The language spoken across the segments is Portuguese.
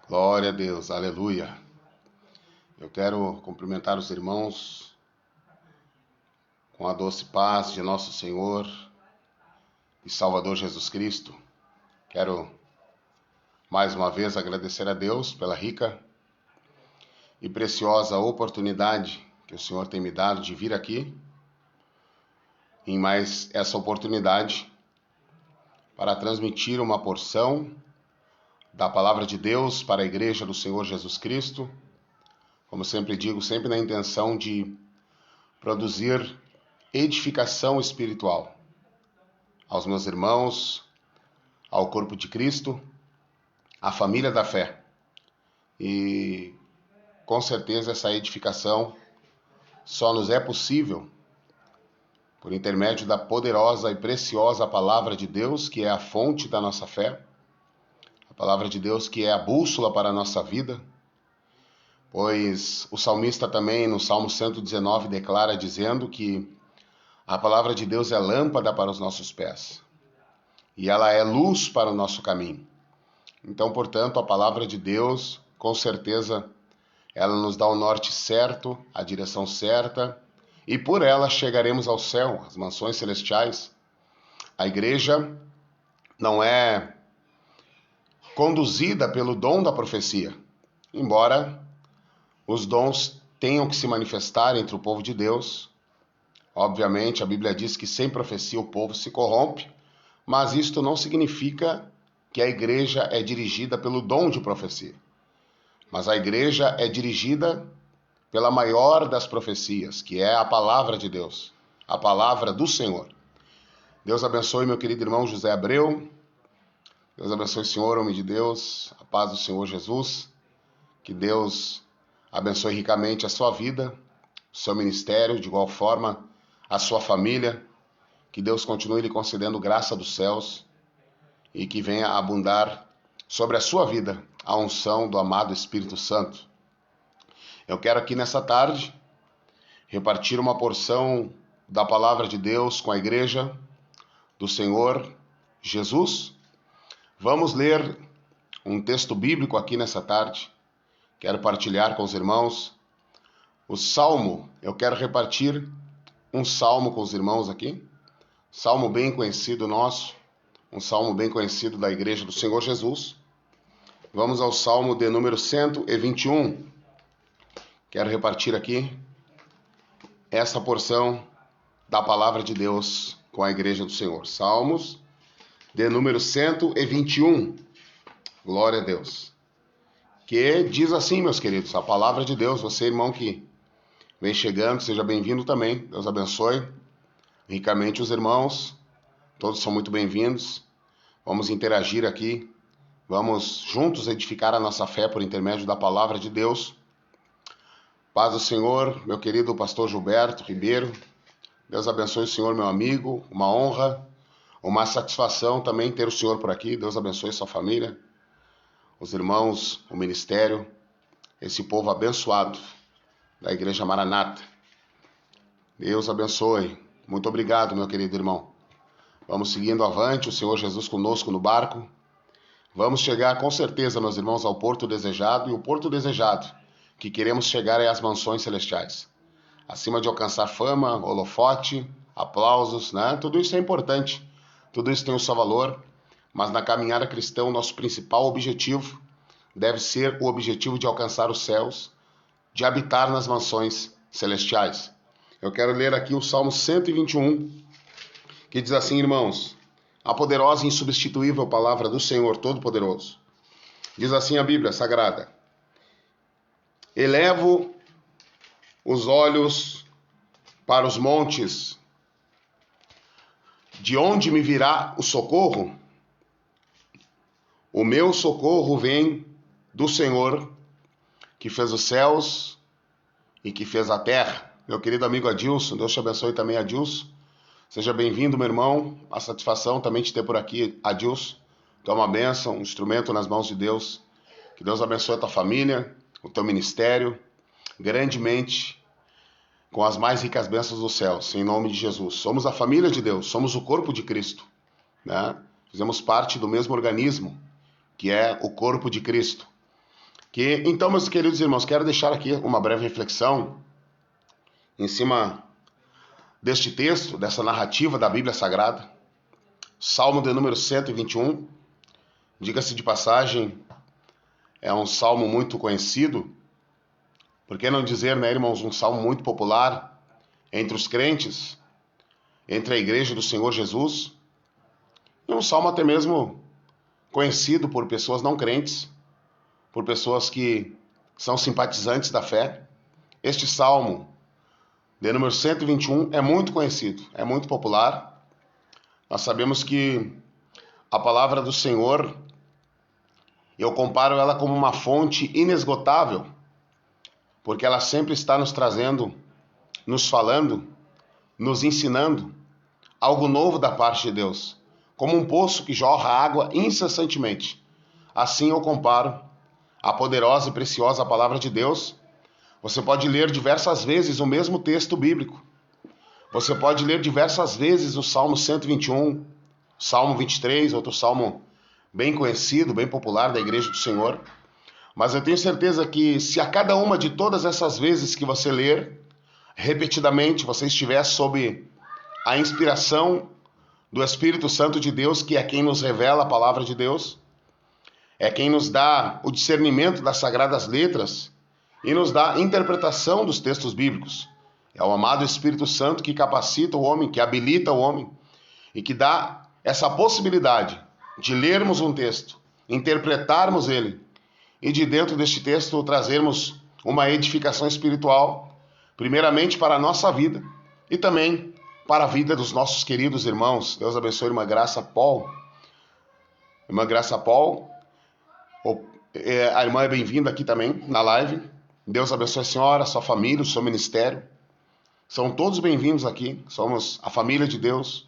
Glória a Deus, aleluia. Eu quero cumprimentar os irmãos com a doce paz de nosso Senhor e Salvador Jesus Cristo. Quero mais uma vez agradecer a Deus pela rica e preciosa oportunidade que o Senhor tem me dado de vir aqui, em mais essa oportunidade para transmitir uma porção da palavra de Deus para a igreja do Senhor Jesus Cristo. Como sempre digo, sempre na intenção de produzir edificação espiritual aos meus irmãos, ao corpo de Cristo, à família da fé. E com certeza essa edificação só nos é possível por intermédio da poderosa e preciosa palavra de Deus, que é a fonte da nossa fé, a palavra de Deus que é a bússola para a nossa vida, pois o salmista também no Salmo 119 declara dizendo que a palavra de Deus é lâmpada para os nossos pés e ela é luz para o nosso caminho. Então, portanto, a palavra de Deus, com certeza, ela nos dá o norte certo, a direção certa, e por ela chegaremos ao céu, às mansões celestiais. A igreja não é conduzida pelo dom da profecia, embora os dons tenham que se manifestar entre o povo de Deus. Obviamente, a Bíblia diz que sem profecia o povo se corrompe, mas isto não significa que a igreja é dirigida pelo dom de profecia. Mas a igreja é dirigida pela maior das profecias, que é a palavra de Deus, a palavra do Senhor. Deus abençoe meu querido irmão José Abreu. Deus abençoe o Senhor, homem de Deus, a paz do Senhor Jesus. Que Deus abençoe ricamente a sua vida, o seu ministério, de igual forma a sua família. Que Deus continue lhe concedendo graça dos céus e que venha abundar sobre a sua vida a unção do amado Espírito Santo. Eu quero aqui nessa tarde repartir uma porção da palavra de Deus com a igreja do Senhor Jesus. Vamos ler um texto bíblico aqui nessa tarde. Quero partilhar com os irmãos o Salmo. Eu quero repartir um salmo com os irmãos aqui. Salmo bem conhecido nosso, um salmo bem conhecido da igreja do Senhor Jesus. Vamos ao Salmo de número 121. Quero repartir aqui essa porção da palavra de Deus com a igreja do Senhor. Salmos de número 121. Glória a Deus. Que diz assim, meus queridos, a palavra de Deus. Você, irmão que vem chegando, seja bem-vindo também. Deus abençoe ricamente os irmãos. Todos são muito bem-vindos. Vamos interagir aqui. Vamos juntos edificar a nossa fé por intermédio da palavra de Deus. Paz do Senhor, meu querido pastor Gilberto Ribeiro. Deus abençoe o Senhor, meu amigo. Uma honra, uma satisfação também ter o Senhor por aqui. Deus abençoe sua família, os irmãos, o ministério, esse povo abençoado da Igreja Maranata. Deus abençoe. Muito obrigado, meu querido irmão. Vamos seguindo avante, o Senhor Jesus conosco no barco. Vamos chegar com certeza, meus irmãos, ao porto desejado, e o porto desejado que queremos chegar é às mansões celestiais. Acima de alcançar fama, holofote, aplausos, né? Tudo isso é importante, tudo isso tem o seu valor, mas na caminhada cristã o nosso principal objetivo deve ser o objetivo de alcançar os céus, de habitar nas mansões celestiais. Eu quero ler aqui o Salmo 121, que diz assim, irmãos: a poderosa e insubstituível palavra do Senhor Todo-Poderoso. Diz assim a Bíblia Sagrada: elevo os olhos para os montes, de onde me virá o socorro? O meu socorro vem do Senhor, que fez os céus e que fez a terra. Meu querido amigo Adilson, Deus te abençoe também, Adilson. Seja bem-vindo, meu irmão. A satisfação também de ter por aqui, Adilson. Tu é uma bênção, um instrumento nas mãos de Deus. Que Deus abençoe a tua família, o teu ministério, grandemente, com as mais ricas bênçãos dos céus, em nome de Jesus. Somos a família de Deus, somos o corpo de Cristo, né? Fizemos parte do mesmo organismo, que é o corpo de Cristo. Então, meus queridos irmãos, quero deixar aqui uma breve reflexão em cima deste texto, dessa narrativa da Bíblia Sagrada. Salmo de número 121, diga-se de passagem, é um salmo muito conhecido, por que não dizer, né, irmãos, um salmo muito popular entre os crentes, entre a igreja do Senhor Jesus, e um salmo até mesmo conhecido por pessoas não crentes, por pessoas que são simpatizantes da fé. Este salmo de número 121 é muito conhecido, é muito popular. Nós sabemos que a palavra do Senhor, eu comparo ela como uma fonte inesgotável, porque ela sempre está nos trazendo, nos falando, nos ensinando algo novo da parte de Deus, como um poço que jorra água incessantemente. Assim eu comparo a poderosa e preciosa palavra de Deus. Você pode ler diversas vezes o mesmo texto bíblico. Você pode ler diversas vezes o Salmo 121, Salmo 23, outro salmo bem conhecido, bem popular da Igreja do Senhor. Mas eu tenho certeza que se a cada uma de todas essas vezes que você ler, repetidamente, você estiver sob a inspiração do Espírito Santo de Deus, que é quem nos revela a palavra de Deus, é quem nos dá o discernimento das sagradas letras e nos dá a interpretação dos textos bíblicos. É o amado Espírito Santo que capacita o homem, que habilita o homem e que dá essa possibilidade de lermos um texto, interpretarmos ele e de dentro deste texto trazermos uma edificação espiritual, primeiramente para a nossa vida e também para a vida dos nossos queridos irmãos. Deus abençoe a irmã Graça Paul. Irmã Graça Paul, a irmã é bem-vinda aqui também na live. Deus abençoe a senhora, a sua família, o seu ministério. São todos bem-vindos aqui. Somos a família de Deus.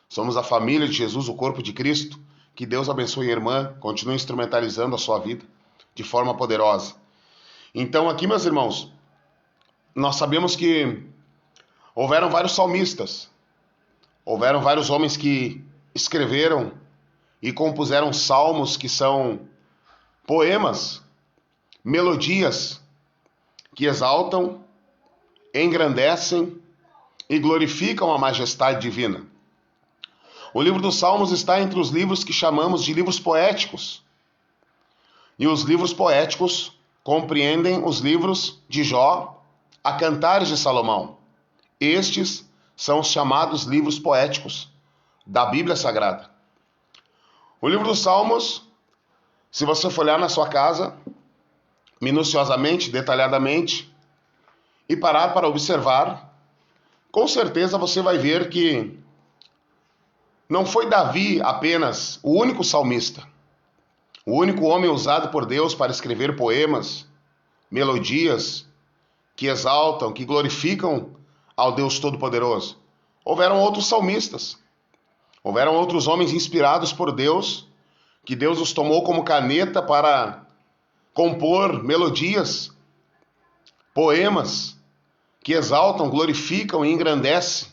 Somos a família de Jesus, o corpo de Cristo. Que Deus abençoe a irmã, continue instrumentalizando a sua vida de forma poderosa. Então aqui, meus irmãos, nós sabemos que houveram vários salmistas. Houveram vários homens que escreveram e compuseram salmos que são poemas, melodias que exaltam, engrandecem e glorificam a majestade divina. O livro dos Salmos está entre os livros que chamamos de livros poéticos. E os livros poéticos compreendem os livros de Jó a Cantares de Salomão. Estes são os chamados livros poéticos da Bíblia Sagrada. O livro dos Salmos, se você for olhar na sua casa, minuciosamente, detalhadamente, e parar para observar, com certeza você vai ver que não foi Davi apenas o único salmista, o único homem usado por Deus para escrever poemas, melodias que exaltam, que glorificam ao Deus Todo-Poderoso. Houveram outros salmistas, houveram outros homens inspirados por Deus, que Deus os tomou como caneta para compor melodias, poemas que exaltam, glorificam e engrandecem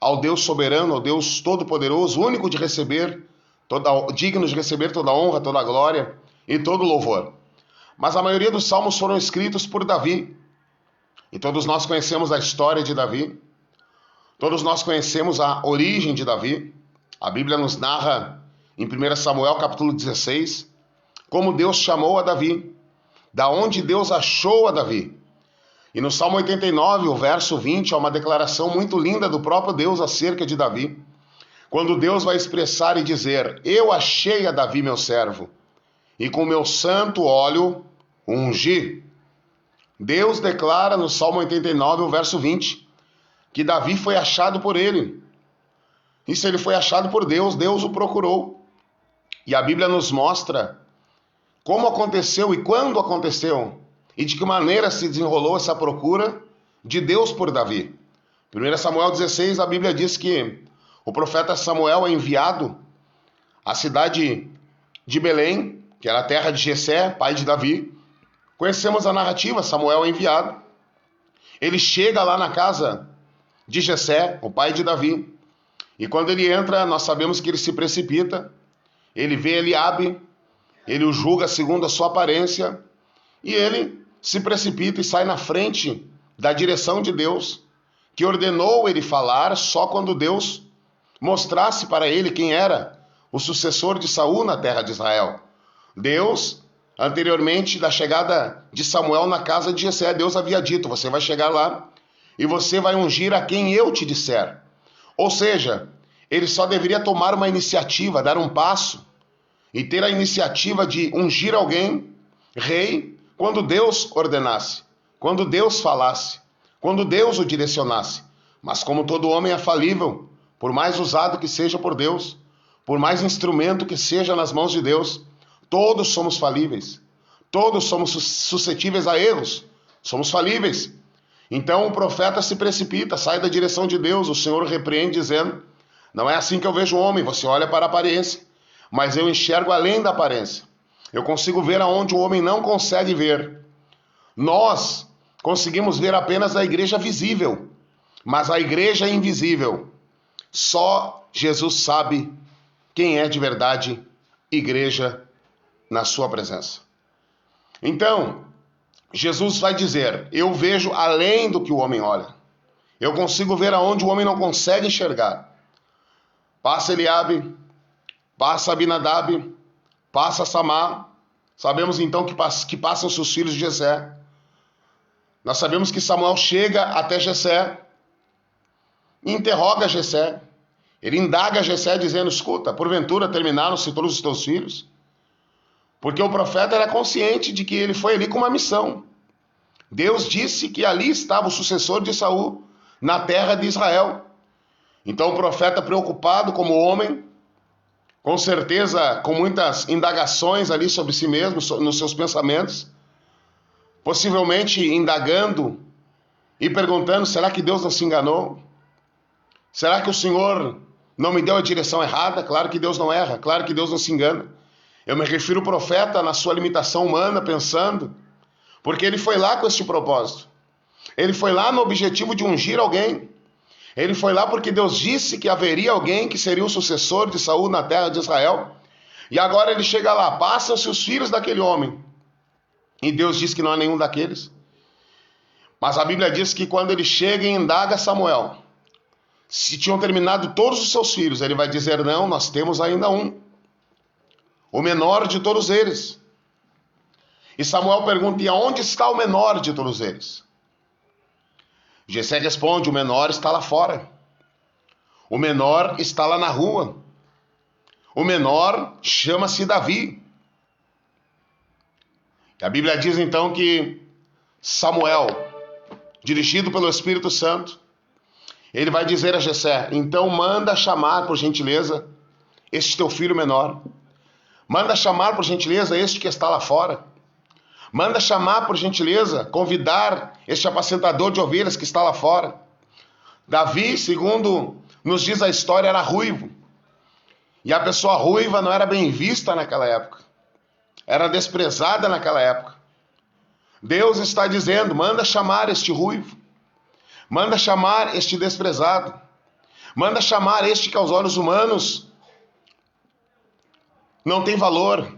ao Deus soberano, ao Deus todo-poderoso, único de receber, digno de receber toda a honra, toda a glória e todo o louvor. Mas a maioria dos salmos foram escritos por Davi. E todos nós conhecemos a história de Davi. Todos nós conhecemos a origem de Davi. A Bíblia nos narra em 1 Samuel capítulo 16 como Deus chamou a Davi, da onde Deus achou a Davi. E no Salmo 89, o verso 20, há uma declaração muito linda do próprio Deus acerca de Davi, quando Deus vai expressar e dizer: eu achei a Davi meu servo, e com meu santo óleo ungi. Deus declara no Salmo 89, o verso 20, que Davi foi achado por ele. E se ele foi achado por Deus, Deus o procurou. E a Bíblia nos mostra como aconteceu e quando aconteceu, e de que maneira se desenrolou essa procura de Deus por Davi. 1 Samuel 16, a Bíblia diz que o profeta Samuel é enviado à cidade de Belém, que era a terra de Jessé, pai de Davi. Conhecemos a narrativa, Samuel é enviado. Ele chega lá na casa de Jessé, o pai de Davi. E quando ele entra, nós sabemos que ele se precipita. Ele vê Eliabe, ele o julga segundo a sua aparência. E ele se precipita e sai na frente da direção de Deus, que ordenou ele falar só quando Deus mostrasse para ele quem era o sucessor de Saul na terra de Israel. Deus, anteriormente da chegada de Samuel na casa de Jessé, Deus havia dito: você vai chegar lá e você vai ungir a quem eu te disser. Ou seja, ele só deveria tomar uma iniciativa, dar um passo e ter a iniciativa de ungir alguém, rei, quando Deus ordenasse, quando Deus falasse, quando Deus o direcionasse. Mas como todo homem é falível, por mais usado que seja por Deus, por mais instrumento que seja nas mãos de Deus, todos somos falíveis, todos somos suscetíveis a erros, somos falíveis. Então o profeta se precipita, sai da direção de Deus, o Senhor repreende dizendo: não é assim que eu vejo o homem, você olha para a aparência, mas eu enxergo além da aparência. Eu consigo ver aonde o homem não consegue ver. Nós conseguimos ver apenas a igreja visível, mas a igreja é invisível. Só Jesus sabe quem é de verdade igreja na sua presença. Então, Jesus vai dizer: eu vejo além do que o homem olha. Eu consigo ver aonde o homem não consegue enxergar. Passa Eliabe, passa Abinadab, passa Samar. Sabemos então que passam seus filhos de Jessé. Nós sabemos que Samuel chega até Jessé e interroga Jessé. Ele indaga Jessé dizendo: escuta, porventura terminaram-se todos os teus filhos? Porque o profeta era consciente de que ele foi ali com uma missão. Deus disse que ali estava o sucessor de Saul, na terra de Israel. Então o profeta, preocupado como homem, com certeza com muitas indagações ali sobre si mesmo, nos seus pensamentos, possivelmente indagando e perguntando: será que Deus não se enganou? Será que o Senhor não me deu a direção errada? Claro que Deus não erra, claro que Deus não se engana. Eu me refiro ao profeta na sua limitação humana, pensando, porque ele foi lá com este propósito. Ele foi lá no objetivo de ungir alguém. Ele foi lá porque Deus disse que haveria alguém que seria o sucessor de Saul na terra de Israel. E agora ele chega lá: passam-se os filhos daquele homem. E Deus diz que não há nenhum daqueles. Mas a Bíblia diz que quando ele chega e indaga Samuel se tinham terminado todos os seus filhos, ele vai dizer: não, nós temos ainda um, o menor de todos eles. E Samuel pergunta: e aonde está o menor de todos eles? Jessé responde: o menor está lá fora. O menor está lá na rua. O menor chama-se Davi. E a Bíblia diz então que Samuel, dirigido pelo Espírito Santo, ele vai dizer a Jessé: então manda chamar, por gentileza, este teu filho menor. Manda chamar, por gentileza, este que está lá fora. Manda chamar, por gentileza, convidar este apacentador de ovelhas que está lá fora. Davi, segundo nos diz a história, era ruivo. E a pessoa ruiva não era bem vista naquela época. Era desprezada naquela época. Deus está dizendo: manda chamar este ruivo. Manda chamar este desprezado. Manda chamar este que aos olhos humanos não tem valor.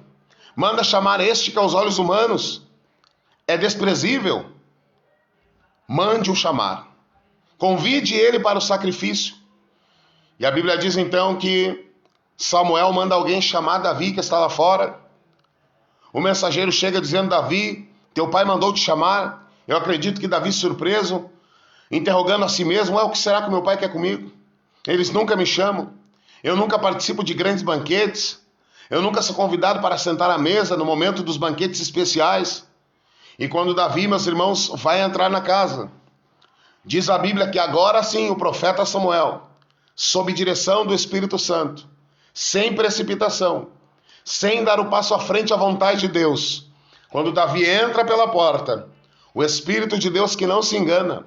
Manda chamar este que aos olhos humanos é desprezível. Mande-o chamar. Convide ele para o sacrifício. E a Bíblia diz então que Samuel manda alguém chamar Davi, que está lá fora. O mensageiro chega dizendo: Davi, teu pai mandou te chamar. Eu acredito que Davi, surpreso, interrogando a si mesmo: o que será que meu pai quer comigo? Eles nunca me chamam. Eu nunca participo de grandes banquetes. Eu nunca sou convidado para sentar à mesa no momento dos banquetes especiais. E quando Davi, meus irmãos, vai entrar na casa, diz a Bíblia que agora sim o profeta Samuel, sob direção do Espírito Santo, sem precipitação, sem dar o passo à frente à vontade de Deus, quando Davi entra pela porta, o Espírito de Deus que não se engana,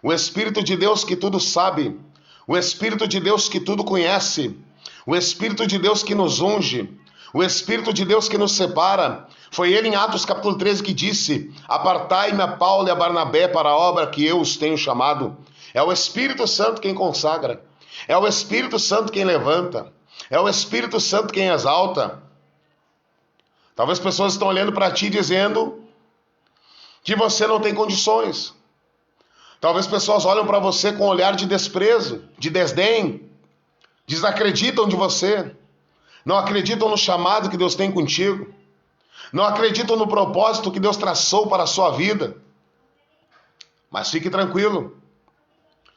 o Espírito de Deus que tudo sabe, o Espírito de Deus que tudo conhece, o Espírito de Deus que nos unge, o Espírito de Deus que nos separa. Foi ele em Atos capítulo 13 que disse: apartai-me a Paulo e a Barnabé para a obra que eu os tenho chamado. É o Espírito Santo quem consagra, é o Espírito Santo quem levanta, é o Espírito Santo quem exalta. Talvez pessoas estão olhando para ti dizendo: que você não tem condições. Talvez pessoas olham para você com um olhar de desprezo, de desdém, desacreditam de você, não acreditam no chamado que Deus tem contigo, não acreditam no propósito que Deus traçou para a sua vida. Mas fique tranquilo,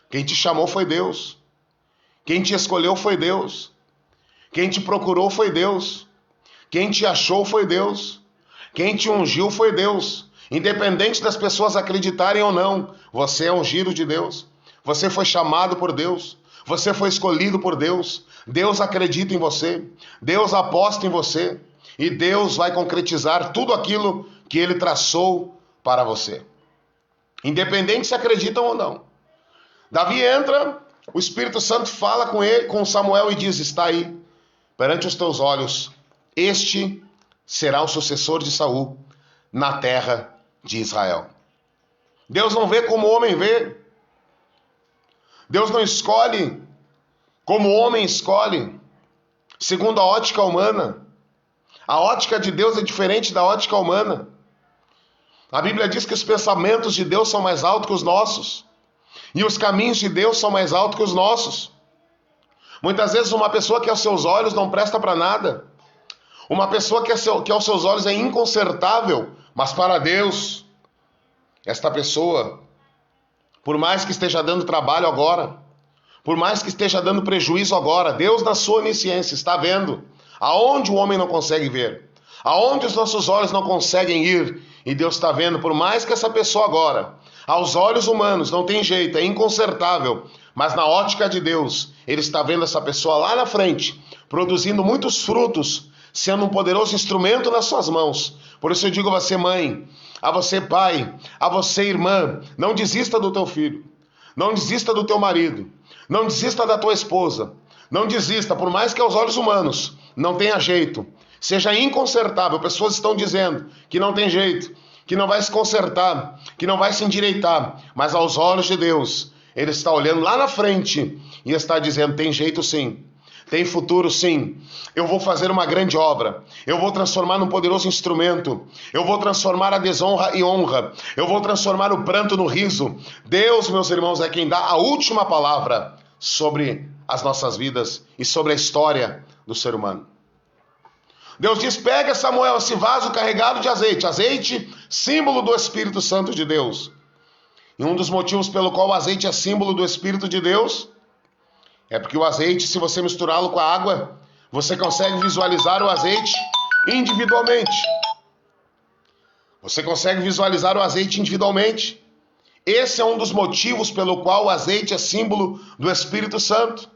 quem te chamou foi Deus, quem te escolheu foi Deus, quem te procurou foi Deus, quem te achou foi Deus, quem te ungiu foi Deus. Independente das pessoas acreditarem ou não, você é ungido de Deus, você foi chamado por Deus, você foi escolhido por Deus, Deus acredita em você, Deus aposta em você e Deus vai concretizar tudo aquilo que Ele traçou para você. Independente se acreditam ou não. Davi entra, o Espírito Santo fala com ele, com Samuel e diz: está aí, perante os teus olhos, este será o sucessor de Saul na terra de Israel. Deus não vê como o homem vê. Deus não escolhe como o homem escolhe, segundo a ótica humana. A ótica de Deus é diferente da ótica humana. A Bíblia diz que os pensamentos de Deus são mais altos que os nossos, e os caminhos de Deus são mais altos que os nossos. Muitas vezes uma pessoa que aos seus olhos não presta para nada, uma pessoa que aos seus olhos é inconsertável, mas para Deus, esta pessoa, por mais que esteja dando trabalho agora, por mais que esteja dando prejuízo agora, Deus na sua onisciência está vendo aonde o homem não consegue ver, aonde os nossos olhos não conseguem ir, e Deus está vendo, por mais que essa pessoa agora, aos olhos humanos, não tem jeito, é inconsertável, mas na ótica de Deus, Ele está vendo essa pessoa lá na frente, produzindo muitos frutos, sendo um poderoso instrumento nas suas mãos. Por isso eu digo a você, mãe, a você, pai, a você, irmã, não desista do teu filho, não desista do teu marido, não desista da tua esposa, não desista, por mais que aos olhos humanos não tenha jeito, seja inconsertável. Pessoas estão dizendo que não tem jeito, que não vai se consertar, que não vai se endireitar, mas aos olhos de Deus, Ele está olhando lá na frente e está dizendo: tem jeito sim, tem futuro sim, eu vou fazer uma grande obra, eu vou transformar num poderoso instrumento, eu vou transformar a desonra em honra, eu vou transformar o pranto no riso. Deus, meus irmãos, é quem dá a última palavra sobre as nossas vidas e sobre a história do ser humano. Deus diz: pega, Samuel, esse vaso carregado de azeite, azeite, símbolo do Espírito Santo de Deus. E um dos motivos pelo qual o azeite é símbolo do Espírito de Deus é porque o azeite, se você misturá-lo com a água, você consegue visualizar o azeite individualmente. Você consegue visualizar o azeite individualmente. Esse é um dos motivos pelo qual o azeite é símbolo do Espírito Santo.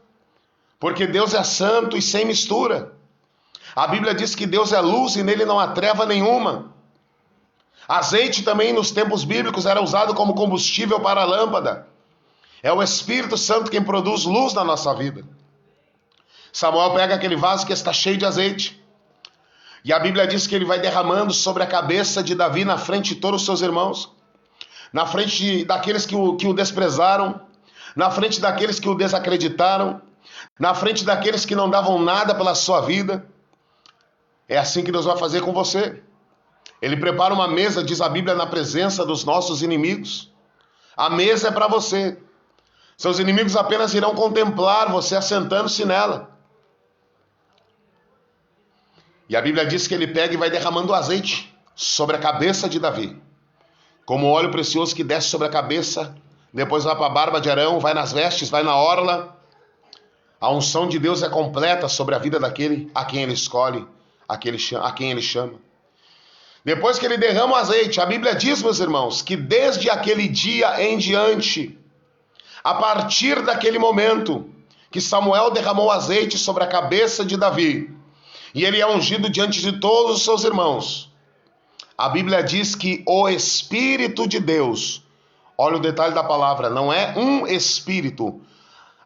Porque Deus é santo e sem mistura. A Bíblia diz que Deus é luz e nele não há treva nenhuma. Azeite também nos tempos bíblicos era usado como combustível para a lâmpada. É o Espírito Santo quem produz luz na nossa vida. Samuel pega aquele vaso que está cheio de azeite. E a Bíblia diz que ele vai derramando sobre a cabeça de Davi na frente de todos os seus irmãos. Na frente daqueles que o desprezaram. Na frente daqueles que o desacreditaram. Na frente daqueles que não davam nada pela sua vida. É assim que Deus vai fazer com você. Ele prepara uma mesa, diz a Bíblia, na presença dos nossos inimigos. A mesa é para você. Seus inimigos apenas irão contemplar você assentando-se nela. E a Bíblia diz que ele pega e vai derramando azeite sobre a cabeça de Davi. Como óleo precioso que desce sobre a cabeça, depois vai para a barba de Arão, vai nas vestes, vai na orla. A unção de Deus é completa sobre a vida daquele a quem ele escolhe, a quem ele chama. Depois que ele derrama o azeite, a Bíblia diz, meus irmãos, que desde aquele dia em diante, a partir daquele momento que Samuel derramou azeite sobre a cabeça de Davi, e ele é ungido diante de todos os seus irmãos, a Bíblia diz que o Espírito de Deus, olha o detalhe da palavra, não é um espírito,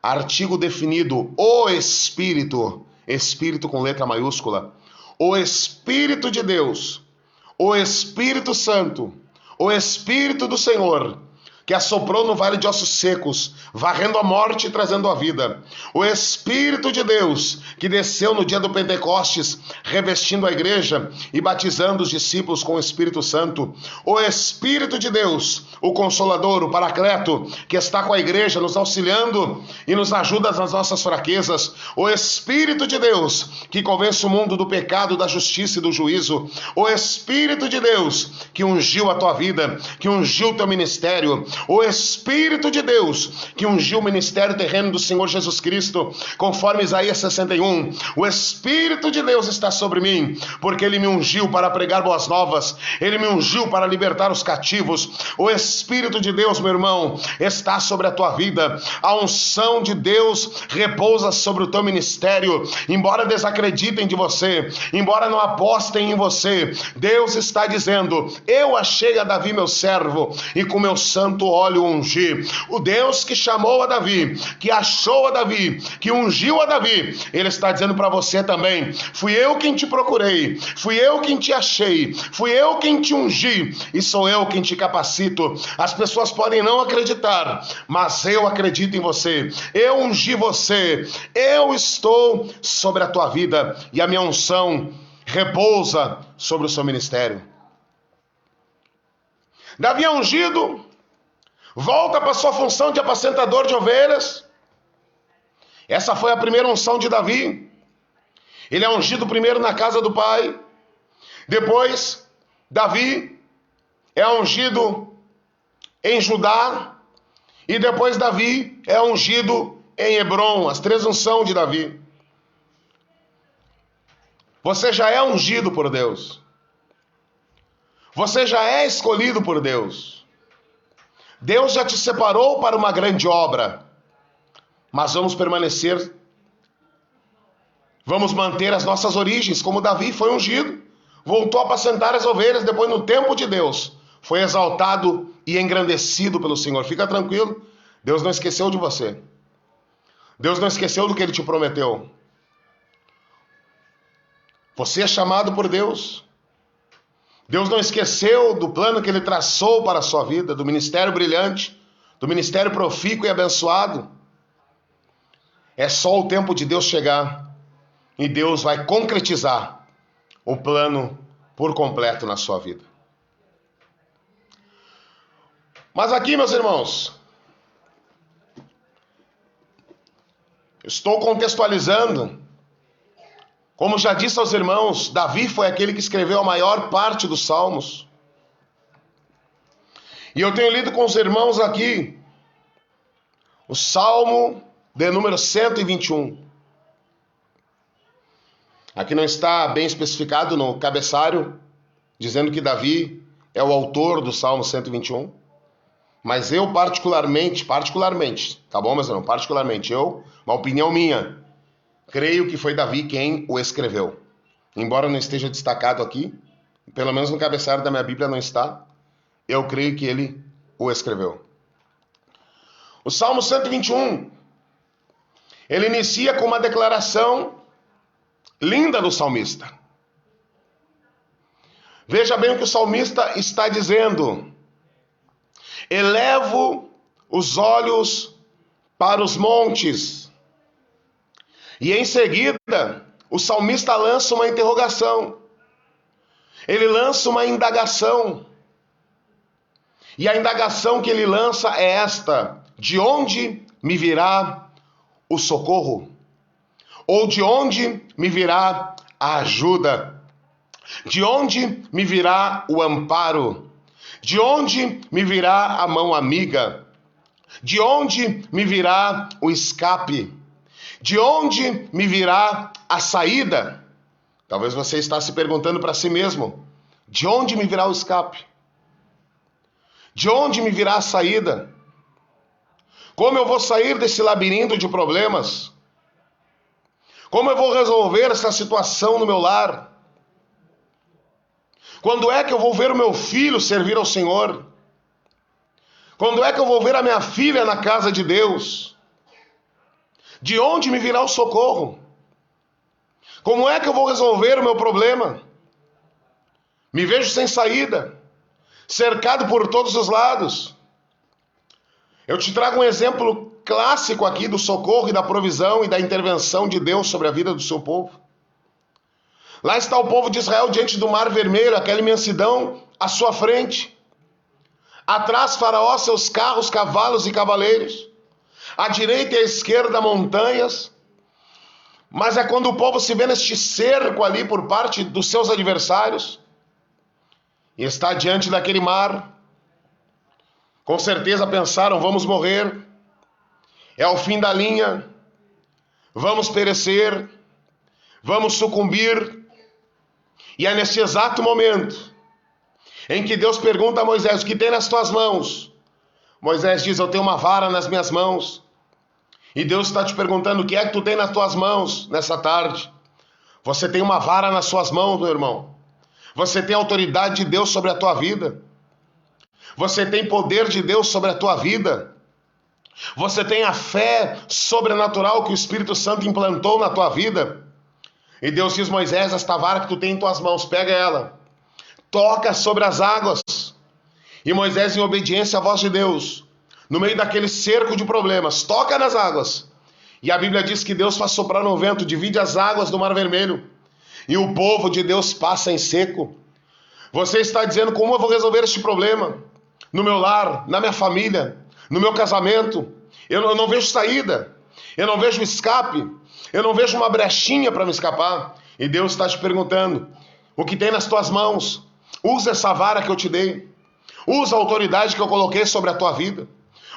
artigo definido, o Espírito, Espírito com letra maiúscula, o Espírito de Deus, o Espírito Santo, o Espírito do Senhor, que assoprou no vale de ossos secos, varrendo a morte e trazendo a vida. O Espírito de Deus, que desceu no dia do Pentecostes, revestindo a igreja e batizando os discípulos com o Espírito Santo. O Espírito de Deus, o Consolador, o Paracleto, que está com a igreja nos auxiliando e nos ajuda nas nossas fraquezas. O Espírito de Deus, que convence o mundo do pecado, da justiça e do juízo. O Espírito de Deus, que ungiu a tua vida, que ungiu o teu ministério. O Espírito de Deus, que ungiu o ministério terreno do Senhor Jesus Cristo, conforme Isaías 61. O Espírito de Deus está sobre mim, porque Ele me ungiu para pregar boas novas, Ele me ungiu para libertar os cativos. O Espírito de Deus, meu irmão, está sobre a tua vida. A unção de Deus repousa sobre o teu ministério. Embora desacreditem de você, embora não apostem em você, Deus está dizendo: eu achei a Davi meu servo, e com meu santo óleo ungi. O Deus que chamou a Davi, que achou a Davi, que ungiu a Davi, Ele está dizendo para você também: fui eu quem te procurei, fui eu quem te achei, fui eu quem te ungi, e sou eu quem te capacito. As pessoas podem não acreditar, mas eu acredito em você. Eu ungi você, eu estou sobre a tua vida, e a minha unção repousa sobre o seu ministério. Davi é ungido, volta para sua função de apacentador de ovelhas. Essa foi a primeira unção de Davi. Ele é ungido primeiro na casa do pai. Depois, Davi é ungido em Judá. E depois Davi é ungido em Hebrom. As três unções de Davi. Você já é ungido por Deus. Você já é escolhido por Deus. Deus já te separou para uma grande obra. Mas vamos permanecer, vamos manter as nossas origens, como Davi foi ungido. Voltou a apacentar as ovelhas, depois no tempo de Deus. Foi exaltado e engrandecido pelo Senhor. Fica tranquilo, Deus não esqueceu de você. Deus não esqueceu do que Ele te prometeu. Você é chamado por Deus. Deus não esqueceu do plano que Ele traçou para a sua vida, do ministério brilhante, do ministério profícuo e abençoado. É só o tempo de Deus chegar e Deus vai concretizar o plano por completo na sua vida. Mas aqui, meus irmãos, estou contextualizando. Como já disse aos irmãos, Davi foi aquele que escreveu a maior parte dos salmos. E eu tenho lido com os irmãos aqui o Salmo de número 121. Aqui não está bem especificado no cabeçalho, dizendo que Davi é o autor do Salmo 121. Mas eu particularmente, tá bom, meus irmãos? Particularmente, uma opinião minha, creio que foi Davi quem o escreveu. Embora não esteja destacado aqui, pelo menos no cabeçalho da minha Bíblia não está, eu creio que ele o escreveu. O Salmo 121, ele inicia com uma declaração linda do salmista. Veja bem o que o salmista está dizendo: elevo os olhos para os montes. E em seguida, o salmista lança uma interrogação. Ele lança uma indagação. E a indagação que ele lança é esta: de onde me virá o socorro? Ou de onde me virá a ajuda? De onde me virá o amparo? De onde me virá a mão amiga? De onde me virá o escape? De onde me virá a saída? Talvez você está se perguntando para si mesmo: de onde me virá o escape? De onde me virá a saída? Como eu vou sair desse labirinto de problemas? Como eu vou resolver essa situação no meu lar? Quando é que eu vou ver o meu filho servir ao Senhor? Quando é que eu vou ver a minha filha na casa de Deus? De onde me virá o socorro? Como é que eu vou resolver o meu problema? Me vejo sem saída, cercado por todos os lados. Eu te trago um exemplo clássico aqui do socorro e da provisão e da intervenção de Deus sobre a vida do seu povo. Lá está o povo de Israel diante do Mar Vermelho, aquela imensidão à sua frente. Atrás, Faraó, seus carros, cavalos e cavaleiros. À direita e à esquerda, montanhas. Mas é quando o povo se vê neste cerco ali por parte dos seus adversários e está diante daquele mar. Com certeza pensaram, vamos morrer, é o fim da linha, vamos perecer, vamos sucumbir. E é nesse exato momento em que Deus pergunta a Moisés, o que tem nas tuas mãos? Moisés diz, eu tenho uma vara nas minhas mãos. E Deus está te perguntando, o que é que tu tem nas tuas mãos nessa tarde? Você tem uma vara nas suas mãos, meu irmão. Você tem autoridade de Deus sobre a tua vida. Você tem poder de Deus sobre a tua vida. Você tem a fé sobrenatural que o Espírito Santo implantou na tua vida. E Deus diz, Moisés, esta vara que tu tem em tuas mãos, pega ela. Toca sobre as águas. E Moisés, em obediência à voz de Deus, no meio daquele cerco de problemas, toca nas águas. E a Bíblia diz que Deus faz soprar no vento, divide as águas do Mar Vermelho. E o povo de Deus passa em seco. Você está dizendo, como eu vou resolver este problema? No meu lar, na minha família, no meu casamento. Eu não vejo saída. Eu não vejo escape. Eu não vejo uma brechinha para me escapar. E Deus está te perguntando, o que tem nas tuas mãos? Usa essa vara que eu te dei. Usa a autoridade que eu coloquei sobre a tua vida.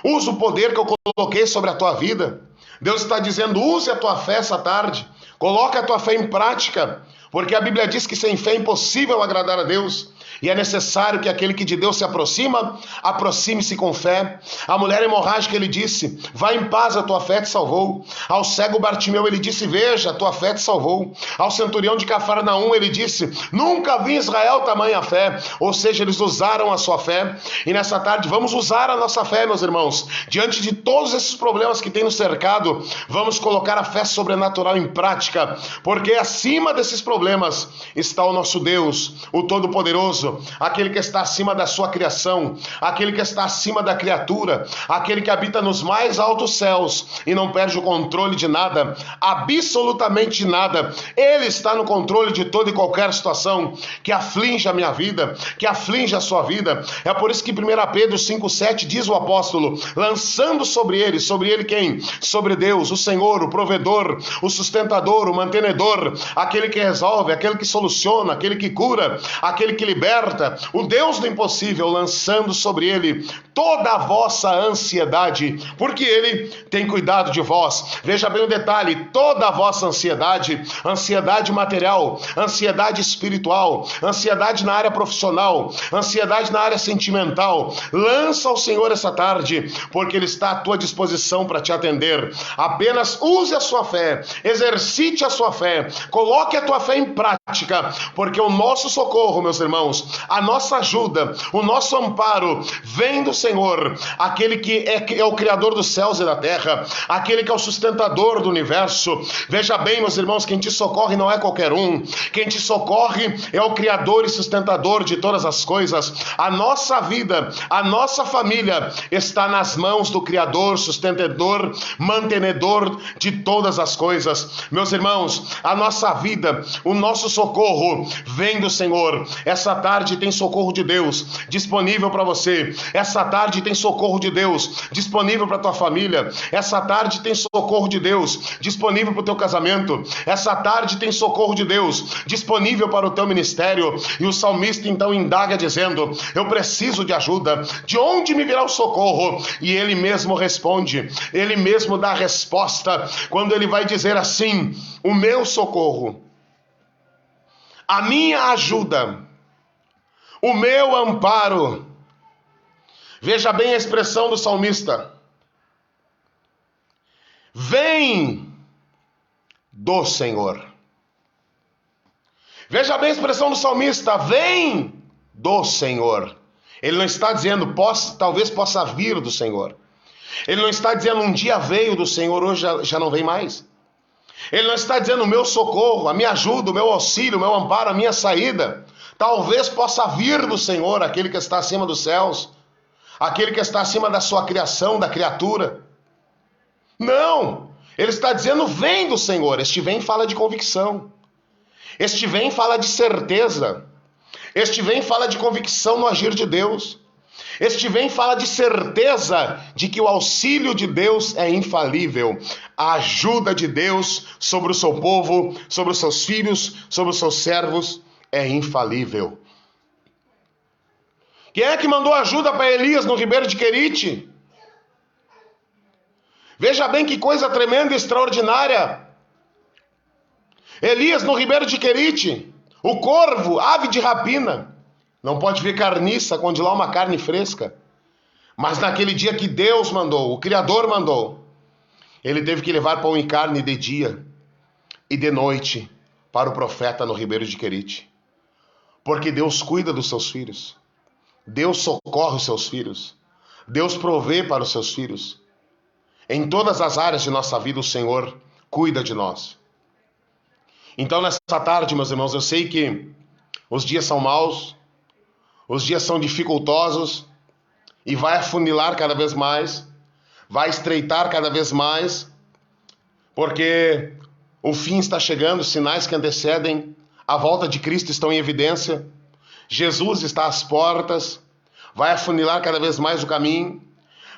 Usa o poder que eu coloquei sobre a tua vida. Deus está dizendo, use a tua fé essa tarde. Coloque a tua fé em prática. Porque a Bíblia diz que sem fé é impossível agradar a Deus. E é necessário que aquele que de Deus se aproxima, aproxime-se com fé. A mulher hemorrágica, ele disse, vai em paz, a tua fé te salvou. Ao cego Bartimeu, ele disse, veja, a tua fé te salvou. Ao centurião de Cafarnaum, ele disse, nunca vi em Israel tamanha fé. Ou seja, eles usaram a sua fé. E nessa tarde, vamos usar a nossa fé, meus irmãos. Diante de todos esses problemas que tem nos cercado, vamos colocar a fé sobrenatural em prática. Porque acima desses problemas está o nosso Deus, o Todo-Poderoso, aquele que está acima da sua criação, aquele que está acima da criatura, aquele que habita nos mais altos céus e não perde o controle de nada, absolutamente de nada. Ele está no controle de toda e qualquer situação que aflige a minha vida, que aflige a sua vida. É por isso que 1 Pedro 5,7 diz o apóstolo, lançando sobre ele quem? Sobre Deus, o Senhor, o provedor, o sustentador, o mantenedor, aquele que resolve, aquele que soluciona, aquele que cura, aquele que liberta, o Deus do impossível, lançando sobre ele toda a vossa ansiedade, porque ele tem cuidado de vós. Veja bem o detalhe, toda a vossa ansiedade, ansiedade material, ansiedade espiritual, ansiedade na área profissional, ansiedade na área sentimental, lança ao Senhor essa tarde, porque ele está à tua disposição para te atender. Apenas use a sua fé, exercite a sua fé, coloque a tua fé em prática, porque o nosso socorro, meus irmãos, a nossa ajuda, o nosso amparo vem do Senhor, aquele que é o Criador dos céus e da terra, aquele que é o sustentador do universo. Veja bem, meus irmãos, quem te socorre não é qualquer um, quem te socorre é o Criador e sustentador de todas as coisas. A nossa vida, a nossa família está nas mãos do Criador, sustentador, mantenedor de todas as coisas. Meus irmãos, a nossa vida, o nosso socorro vem do Senhor. Essa tarde tem socorro de Deus disponível para você. Essa tarde tem socorro de Deus disponível para tua família. Essa tarde tem socorro de Deus disponível para o teu casamento. Essa tarde tem socorro de Deus disponível para o teu ministério. E o salmista então indaga dizendo, eu preciso de ajuda, de onde me virá o socorro? E ele mesmo responde, ele mesmo dá a resposta, quando ele vai dizer assim, o meu socorro, a minha ajuda, o meu amparo. Veja bem a expressão do salmista, vem do Senhor. Veja bem a expressão do salmista, vem do Senhor. Ele não está dizendo, talvez possa vir do Senhor. Ele não está dizendo, um dia veio do Senhor, hoje já não vem mais. Ele não está dizendo, o meu socorro, a minha ajuda, o meu auxílio, o meu amparo, a minha saída, talvez possa vir do Senhor, aquele que está acima dos céus. aquele que está acima da sua criação, da criatura. Não! Ele está dizendo, vem do Senhor. Este vem fala de convicção. Este vem fala de certeza. Este vem fala de convicção no agir de Deus. Este vem fala de certeza de que o auxílio de Deus é infalível. A ajuda de Deus sobre o seu povo, sobre os seus filhos, sobre os seus servos é infalível. Quem é que mandou ajuda para Elias no ribeiro de Querite? Veja bem que coisa tremenda e extraordinária. Elias no ribeiro de Querite, o corvo, ave de rapina, não pode ver carniça, onde lá uma carne fresca. Mas naquele dia que Deus mandou, o Criador mandou, ele teve que levar pão e carne de dia e de noite para o profeta no ribeiro de Querite. Porque Deus cuida dos seus filhos. Deus socorre os seus filhos. Deus provê para os seus filhos. Em todas as áreas de nossa vida, o Senhor cuida de nós. Então, nessa tarde, meus irmãos, eu sei que os dias são maus, os dias são dificultosos, e vai afunilar cada vez mais, vai estreitar cada vez mais, porque o fim está chegando, os sinais que antecedem a volta de Cristo estão em evidência, Jesus está às portas, vai afunilar cada vez mais o caminho,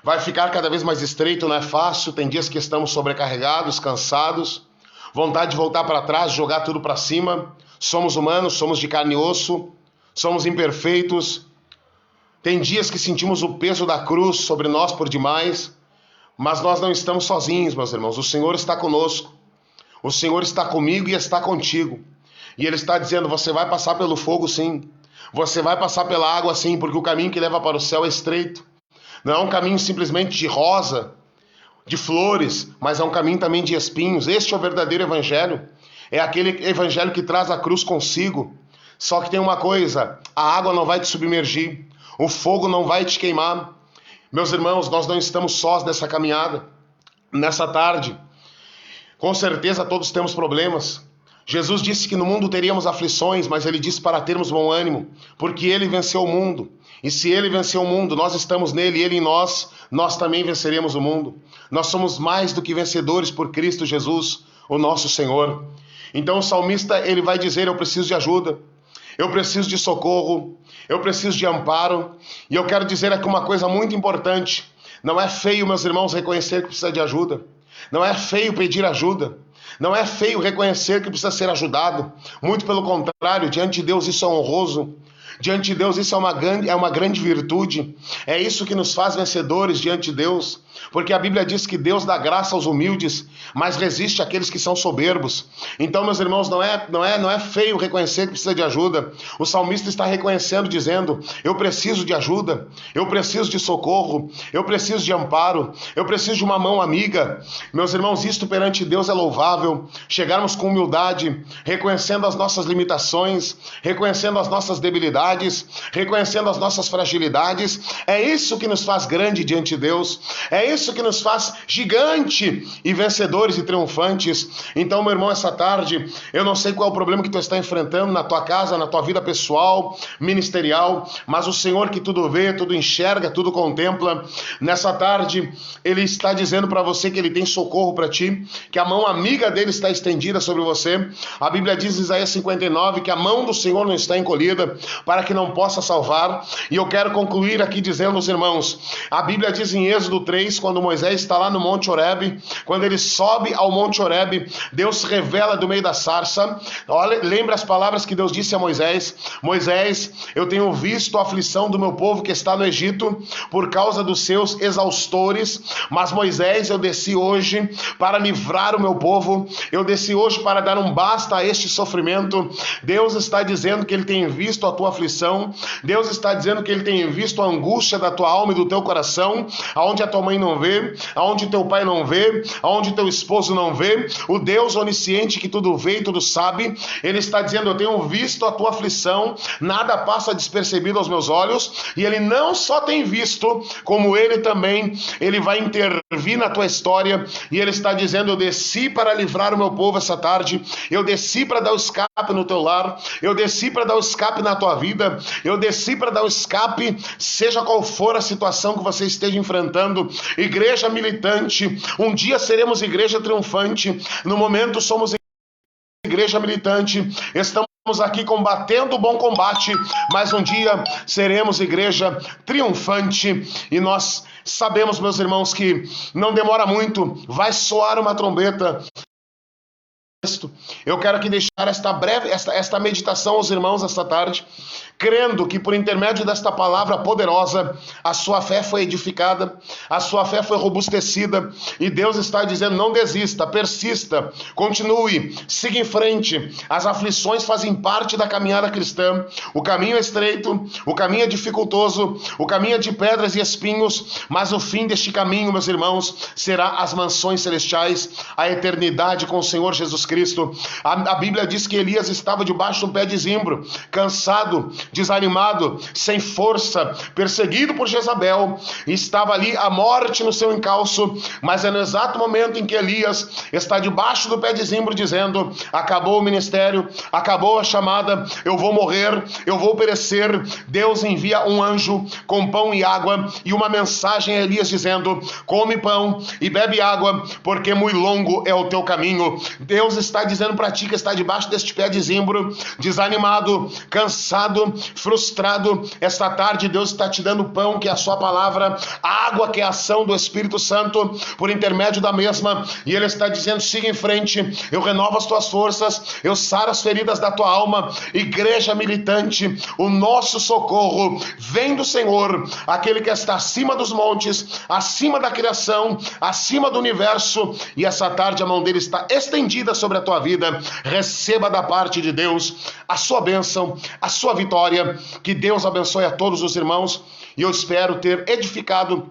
vai ficar cada vez mais estreito, não é fácil, tem dias que estamos sobrecarregados, cansados, vontade de voltar para trás, jogar tudo para cima. Somos humanos, somos de carne e osso, somos imperfeitos. Tem dias que sentimos o peso da cruz sobre nós por demais, mas nós não estamos sozinhos, meus irmãos. O Senhor está conosco, o Senhor está comigo e está contigo. E Ele está dizendo, você vai passar pelo fogo sim, você vai passar pela água sim, porque o caminho que leva para o céu é estreito. Não é um caminho simplesmente de rosa, de flores, mas é um caminho também de espinhos. Este é o verdadeiro evangelho. É aquele evangelho que traz a cruz consigo. Só que tem uma coisa, a água não vai te submergir, o fogo não vai te queimar. Meus irmãos, nós não estamos sós nessa caminhada, nessa tarde. Com certeza todos temos problemas. Jesus disse que no mundo teríamos aflições, mas Ele disse para termos bom ânimo, porque Ele venceu o mundo. E se Ele venceu o mundo, nós estamos nele e Ele em nós, nós também venceremos o mundo. Nós somos mais do que vencedores por Cristo Jesus, o nosso Senhor. Então o salmista, ele vai dizer, eu preciso de ajuda, eu preciso de socorro, eu preciso de amparo. E eu quero dizer aqui uma coisa muito importante. Não é feio, meus irmãos, reconhecer que precisa de ajuda. Não é feio pedir ajuda. Não é feio reconhecer que precisa ser ajudado. Muito pelo contrário, diante de Deus isso é honroso. Diante de Deus isso é uma grande virtude. É isso que nos faz vencedores diante de Deus. Porque a Bíblia diz que Deus dá graça aos humildes, mas resiste àqueles que são soberbos. Então, meus irmãos, não é feio reconhecer que precisa de ajuda. O salmista está reconhecendo, dizendo, eu preciso de ajuda, eu preciso de socorro, eu preciso de amparo, eu preciso de uma mão amiga. Meus irmãos, isto perante Deus é louvável. Chegarmos com humildade, reconhecendo as nossas limitações, reconhecendo as nossas debilidades, reconhecendo as nossas fragilidades. É isso que nos faz grande diante de Deus. É isso que nos faz gigante e vencedores e triunfantes. Então, meu irmão, essa tarde, eu não sei qual é o problema que tu está enfrentando na tua casa, na tua vida pessoal, ministerial, mas o Senhor que tudo vê, tudo enxerga, tudo contempla, nessa tarde, Ele está dizendo para você que Ele tem socorro para ti, que a mão amiga dele está estendida sobre você. A Bíblia diz em Isaías 59 que a mão do Senhor não está encolhida para que não possa salvar. E eu quero concluir aqui dizendo aos irmãos, a Bíblia diz em Êxodo 3, quando Moisés está lá no Monte Horebe, quando ele sobe ao Monte Horebe, Deus se revela do meio da sarça. Olha, lembra as palavras que Deus disse a Moisés: Moisés, eu tenho visto a aflição do meu povo que está no Egito por causa dos seus exaustores, mas Moisés, eu desci hoje para livrar o meu povo, eu desci hoje para dar um basta a este sofrimento. Deus está dizendo que Ele tem visto a tua aflição, Deus está dizendo que Ele tem visto a angústia da tua alma e do teu coração, aonde a tua mãe não não vê, aonde teu pai não vê, aonde teu esposo não vê, o Deus onisciente que tudo vê e tudo sabe, ele está dizendo: eu tenho visto a tua aflição, nada passa despercebido aos meus olhos, e ele não só tem visto, como ele também, ele vai intervir na tua história, e ele está dizendo: eu desci para livrar o meu povo essa tarde, eu desci para dar o escape no teu lar, eu desci para dar o escape na tua vida, eu desci para dar o escape, seja qual for a situação que você esteja enfrentando. Igreja militante, um dia seremos igreja triunfante, no momento somos igreja militante, estamos aqui combatendo o bom combate, mas um dia seremos igreja triunfante, e nós sabemos, meus irmãos, que não demora muito, vai soar uma trombeta. Eu quero aqui deixar esta meditação aos irmãos esta tarde, crendo que por intermédio desta palavra poderosa, a sua fé foi edificada, a sua fé foi robustecida, e Deus está dizendo: não desista, persista, continue, siga em frente. As aflições fazem parte da caminhada cristã, o caminho é estreito, o caminho é dificultoso, o caminho é de pedras e espinhos, mas o fim deste caminho, meus irmãos, será as mansões celestiais, a eternidade com o Senhor Jesus Cristo. A Bíblia diz que Elias estava debaixo de um pé de zimbro, cansado, desanimado, sem força, perseguido por Jezabel, e estava ali a morte no seu encalço, mas é no exato momento em que Elias está debaixo do pé de zimbro dizendo: acabou o ministério, acabou a chamada, eu vou morrer, eu vou perecer. Deus envia um anjo com pão e água e uma mensagem a Elias dizendo: come pão e bebe água, porque muito longo é o teu caminho. Deus está dizendo para ti que está debaixo deste pé de zimbro, desanimado, cansado, frustrado. Esta tarde Deus está te dando pão, que é a sua palavra, água, que é a ação do Espírito Santo por intermédio da mesma, e ele está dizendo: siga em frente, eu renovo as tuas forças, eu saro as feridas da tua alma. Igreja militante, o nosso socorro vem do Senhor, aquele que está acima dos montes, acima da criação, acima do universo, e essa tarde a mão dele está estendida sobre a tua vida. Receba da parte de Deus a sua bênção, a sua vitória. Que Deus abençoe a todos os irmãos, e eu espero ter edificado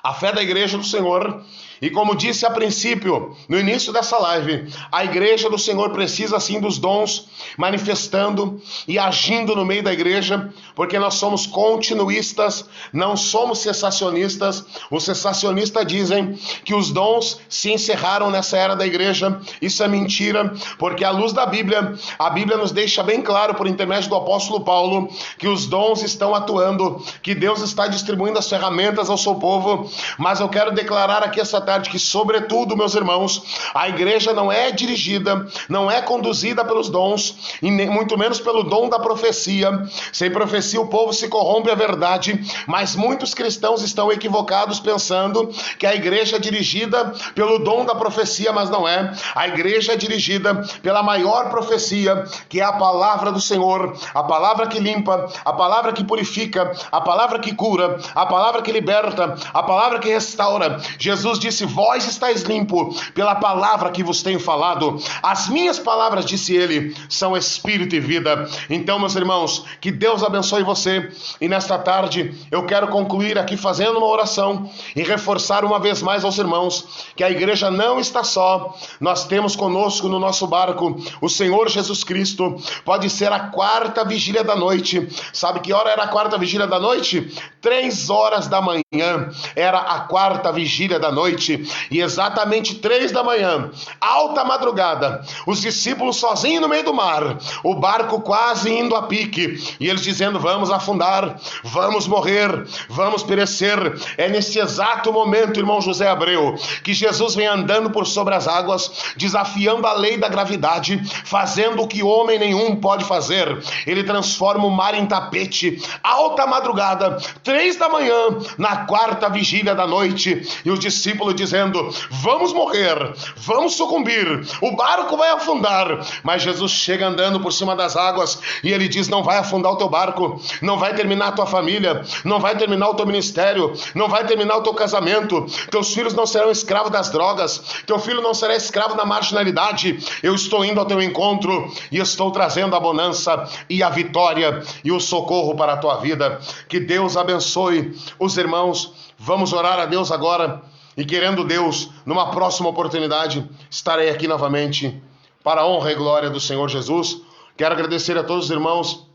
a fé da igreja do Senhor. E como disse a princípio, no início dessa live, a igreja do Senhor precisa sim dos dons manifestando e agindo no meio da igreja, porque nós somos continuistas, não somos cessacionistas. Os cessacionistas dizem que os dons se encerraram nessa era da igreja. Isso é mentira, porque à luz da Bíblia, a Bíblia nos deixa bem claro, por intermédio do apóstolo Paulo, que os dons estão atuando, que Deus está distribuindo as ferramentas ao seu povo. Mas eu quero declarar aqui essa tarde que, sobretudo, meus irmãos, a igreja não é dirigida, não é conduzida pelos dons, e nem, muito menos pelo dom da profecia. Sem profecia o povo se corrompe, a verdade, mas muitos cristãos estão equivocados pensando que a igreja é dirigida pelo dom da profecia, mas não é. A igreja é dirigida pela maior profecia, que é a palavra do Senhor, a palavra que limpa, a palavra que purifica, a palavra que cura, a palavra que liberta, a palavra que restaura. Jesus disse: vós estáis limpo pela palavra que vos tenho falado. As minhas palavras, disse ele, são espírito e vida. Então, meus irmãos, que Deus abençoe você. E nesta tarde eu quero concluir aqui fazendo uma oração e reforçar uma vez mais aos irmãos que a igreja não está só. Nós temos conosco no nosso barco o Senhor Jesus Cristo. Pode ser a quarta vigília da noite. Sabe que hora era a quarta vigília da noite? 3 horas da manhã era a quarta vigília da noite. E exatamente 3 da manhã, alta madrugada, os discípulos sozinhos no meio do mar, o barco quase indo a pique, e eles dizendo: vamos afundar, vamos morrer, vamos perecer. É nesse exato momento, irmão José Abreu, que Jesus vem andando por sobre as águas, desafiando a lei da gravidade, fazendo o que homem nenhum pode fazer. Ele transforma o mar em tapete, alta madrugada, 3 da manhã, na quarta vigília da noite, e os discípulos dizendo: vamos morrer, vamos sucumbir, o barco vai afundar. Mas Jesus chega andando por cima das águas e ele diz: não vai afundar o teu barco, não vai terminar a tua família, não vai terminar o teu ministério, não vai terminar o teu casamento, teus filhos não serão escravos das drogas, teu filho não será escravo da marginalidade. Eu estou indo ao teu encontro e estou trazendo a bonança e a vitória e o socorro para a tua vida. Que Deus abençoe os irmãos. Vamos orar a Deus agora e, querendo Deus, numa próxima oportunidade estarei aqui novamente para a honra e glória do Senhor Jesus. Quero agradecer a todos os irmãos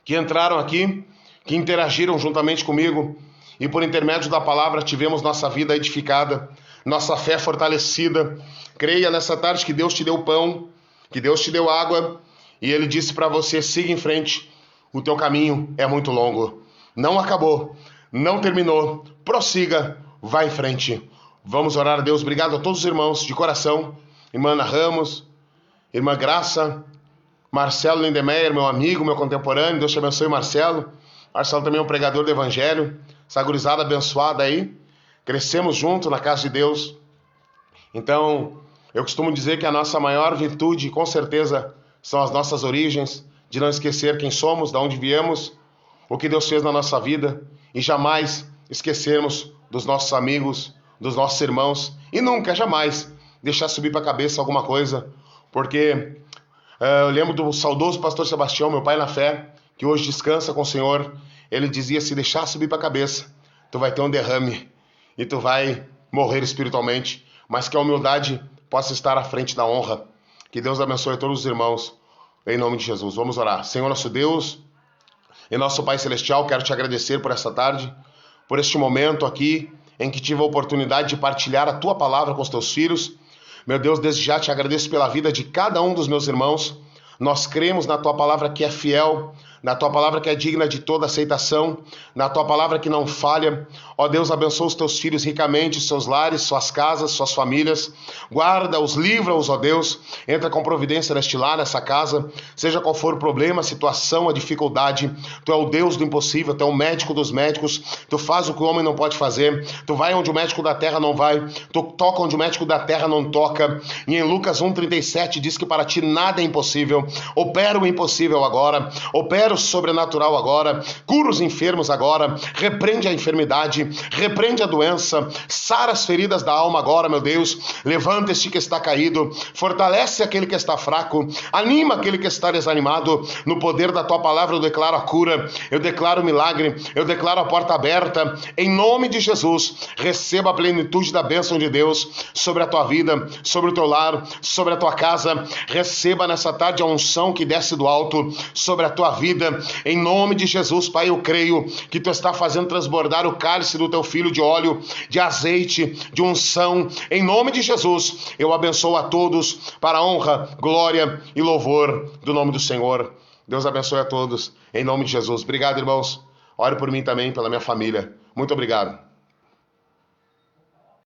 que entraram aqui, que interagiram juntamente comigo e por intermédio da palavra tivemos nossa vida edificada, nossa fé fortalecida. Creia nessa tarde que Deus te deu pão, que Deus te deu água e Ele disse para você: siga em frente, o teu caminho é muito longo, não acabou, não terminou, prossiga, vá em frente. Vamos orar a Deus. Obrigado a todos os irmãos de coração, irmã Ana Ramos, irmã Graça, Marcelo Lindemeyer, meu amigo, meu contemporâneo. Deus te abençoe, Marcelo. Marcelo também é um pregador do evangelho, essa gurizada abençoada aí, crescemos junto na casa de Deus. Então, eu costumo dizer que a nossa maior virtude, com certeza, são as nossas origens, de não esquecer quem somos, de onde viemos, o que Deus fez na nossa vida, e jamais esquecermos dos nossos amigos, dos nossos irmãos, e nunca, jamais, deixar subir para a cabeça alguma coisa, porque eu lembro do saudoso pastor Sebastião, meu pai na fé, que hoje descansa com o Senhor. Ele dizia: se deixar subir para a cabeça, tu vai ter um derrame, e tu vai morrer espiritualmente, mas que a humildade possa estar à frente da honra. Que Deus abençoe a todos os irmãos, em nome de Jesus. Vamos orar. Senhor nosso Deus e nosso Pai Celestial, quero te agradecer por essa tarde, por este momento aqui, em que tive a oportunidade de partilhar a tua palavra com os teus filhos. Meu Deus, desde já te agradeço pela vida de cada um dos meus irmãos. Nós cremos na tua palavra que é fiel, na tua palavra que é digna de toda aceitação, na tua palavra que não falha. Ó Deus, abençoa os teus filhos ricamente, seus lares, suas casas, suas famílias. Guarda-os, livra-os, ó Deus. Entra com providência neste lar, nessa casa. Seja qual for o problema, a situação, a dificuldade. Tu é o Deus do impossível, tu é o médico dos médicos. Tu faz o que o homem não pode fazer. Tu vai onde o médico da terra não vai. Tu toca onde o médico da terra não toca. E em Lucas 1,37 diz que para ti nada é impossível. Opera o impossível agora. Opera o sobrenatural agora. Cura os enfermos agora. Repreende a enfermidade. Repreende a doença. Sara as feridas da alma agora, meu Deus. Levanta este que está caído. Fortalece aquele que está fraco. Anima aquele que está desanimado. No poder da tua palavra eu declaro a cura. Eu declaro o milagre. Eu declaro a porta aberta. Em nome de Jesus, receba a plenitude da bênção de Deus sobre a tua vida, sobre o teu lar, sobre a tua casa. Receba nessa tarde a unção que desce do alto sobre a tua vida. Em nome de Jesus, Pai, eu creio que tu está fazendo transbordar o cálice do teu filho de óleo, de azeite, de unção. Em nome de Jesus, eu abençoo a todos para a honra, glória e louvor do nome do Senhor. Deus abençoe a todos, em nome de Jesus. Obrigado, irmãos. Ore por mim também, pela minha família. Muito obrigado.